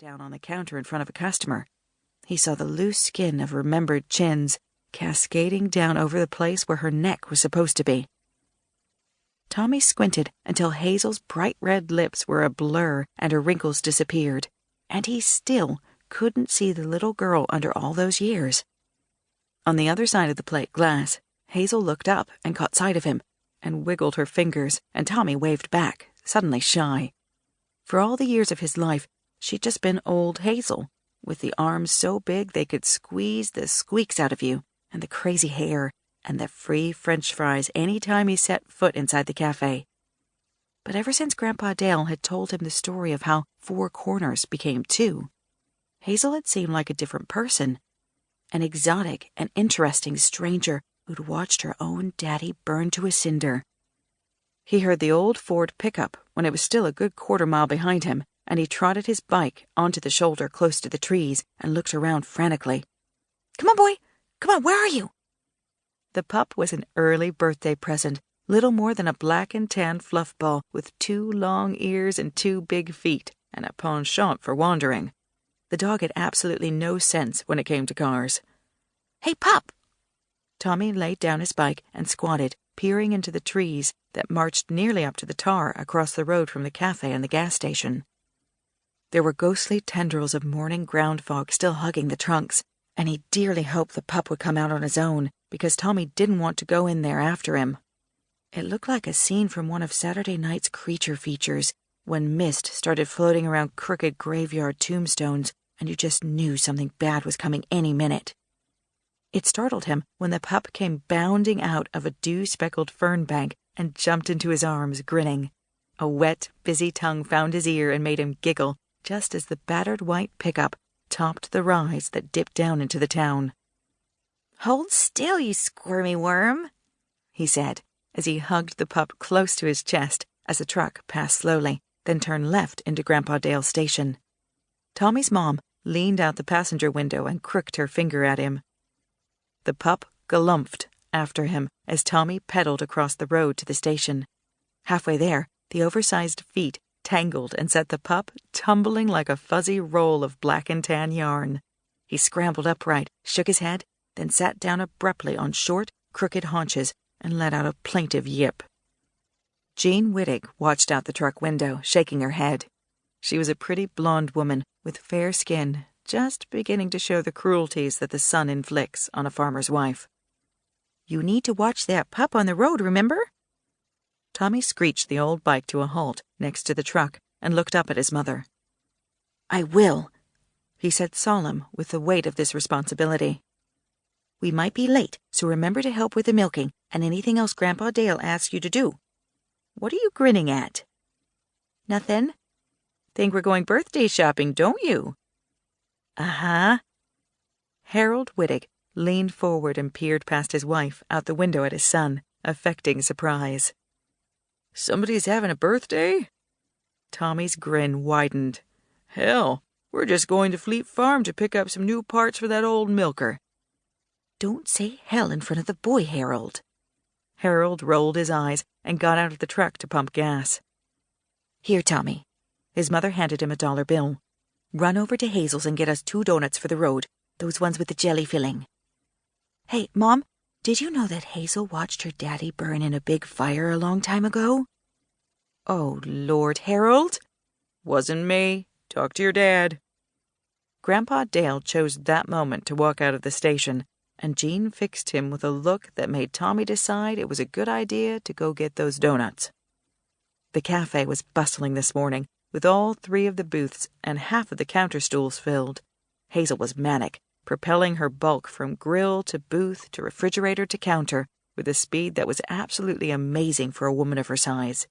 down on the counter in front of a customer. He saw the loose skin of remembered chins cascading down over the place where her neck was supposed to be. Tommy squinted until Hazel's bright red lips were a blur and her wrinkles disappeared, and he still couldn't see the little girl under all those years. On the other side of the plate glass, Hazel looked up and caught sight of him, and wiggled her fingers, and Tommy waved back, suddenly shy. For all the years of his life, she'd just been old Hazel, with the arms so big they could squeeze the squeaks out of you, and the crazy hair, and the free French fries any time he set foot inside the cafe. But ever since Grandpa Dale had told him the story of how 4 corners became 2, Hazel had seemed like a different person, an exotic and interesting stranger who'd watched her own daddy burn to a cinder. He heard the old Ford pickup when it was still a good quarter-mile behind him, and he trotted his bike onto the shoulder close to the trees and looked around frantically. "Come on, boy! Come on, where are you?" The pup was an early birthday present, little more than a black and tan fluff ball with 2 long ears and 2 big feet, and a penchant for wandering. The dog had absolutely no sense when it came to cars. "Hey, pup!" Tommy laid down his bike and squatted, peering into the trees that marched nearly up to the tar across the road from the cafe and the gas station. There were ghostly tendrils of morning ground fog still hugging the trunks, and he dearly hoped the pup would come out on his own, because Tommy didn't want to go in there after him. It looked like a scene from one of Saturday night's creature features, when mist started floating around crooked graveyard tombstones, and you just knew something bad was coming any minute. It startled him when the pup came bounding out of a dew-speckled fern bank and jumped into his arms, grinning. A wet, busy tongue found his ear and made him giggle, just as the battered white pickup topped the rise that dipped down into the town. "Hold still, you squirmy worm," he said, as he hugged the pup close to his chest as the truck passed slowly, then turned left into Grandpa Dale's station. Tommy's mom leaned out the passenger window and crooked her finger at him. The pup galumphed after him as Tommy pedaled across the road to the station. Halfway there, the oversized feet tangled and set the pup tumbling like a fuzzy roll of black and tan yarn. He scrambled upright, shook his head, then sat down abruptly on short, crooked haunches and let out a plaintive yip. Jean Wittig watched out the truck window, shaking her head. She was a pretty blonde woman with fair skin, just beginning to show the cruelties that the sun inflicts on a farmer's wife. "You need to watch that pup on the road, remember?" Tommy screeched the old bike to a halt next to the truck and looked up at his mother. "I will," he said, solemn with the weight of this responsibility. "We might be late, so remember to help with the milking and anything else Grandpa Dale asks you to do. What are you grinning at?" "Nothing." "Think we're going birthday shopping, don't you?" "Uh-huh." Harold Wittig leaned forward and peered past his wife out the window at his son, affecting surprise. "Somebody's having a birthday?" Tommy's grin widened. "Hell, we're just going to Fleet Farm to pick up some new parts for that old milker." "Don't say hell in front of the boy, Harold." Harold rolled his eyes and got out of the truck to pump gas. "Here, Tommy." His mother handed him a $1 bill. "Run over to Hazel's and get us 2 donuts for the road, those ones with the jelly filling." "Hey, Mom, did you know that Hazel watched her daddy burn in a big fire a long time ago?" "Oh, Lord, Harold." "Wasn't me. Talk to your dad." Grandpa Dale chose that moment to walk out of the station, and Jean fixed him with a look that made Tommy decide it was a good idea to go get those donuts. The cafe was bustling this morning, with all 3 of the booths and half of the counter stools filled. Hazel was manic, propelling her bulk from grill to booth to refrigerator to counter with a speed that was absolutely amazing for a woman of her size.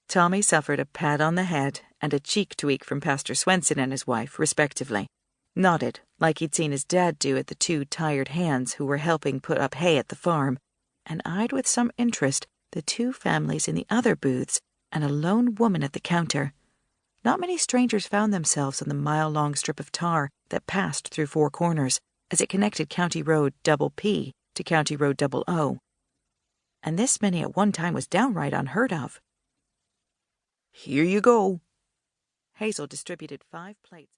Tommy suffered a pat on the head and a cheek tweak from Pastor Swenson and his wife, respectively, nodded like he'd seen his dad do at the 2 tired hands who were helping put up hay at the farm, and eyed with some interest the 2 families in the other booths and a lone woman at the counter. Not many strangers found themselves on the mile-long strip of tar that passed through 4 corners as it connected County Road Double P to County Road Double O. And this many at one time was downright unheard of. "Here you go." Hazel distributed 5 plates.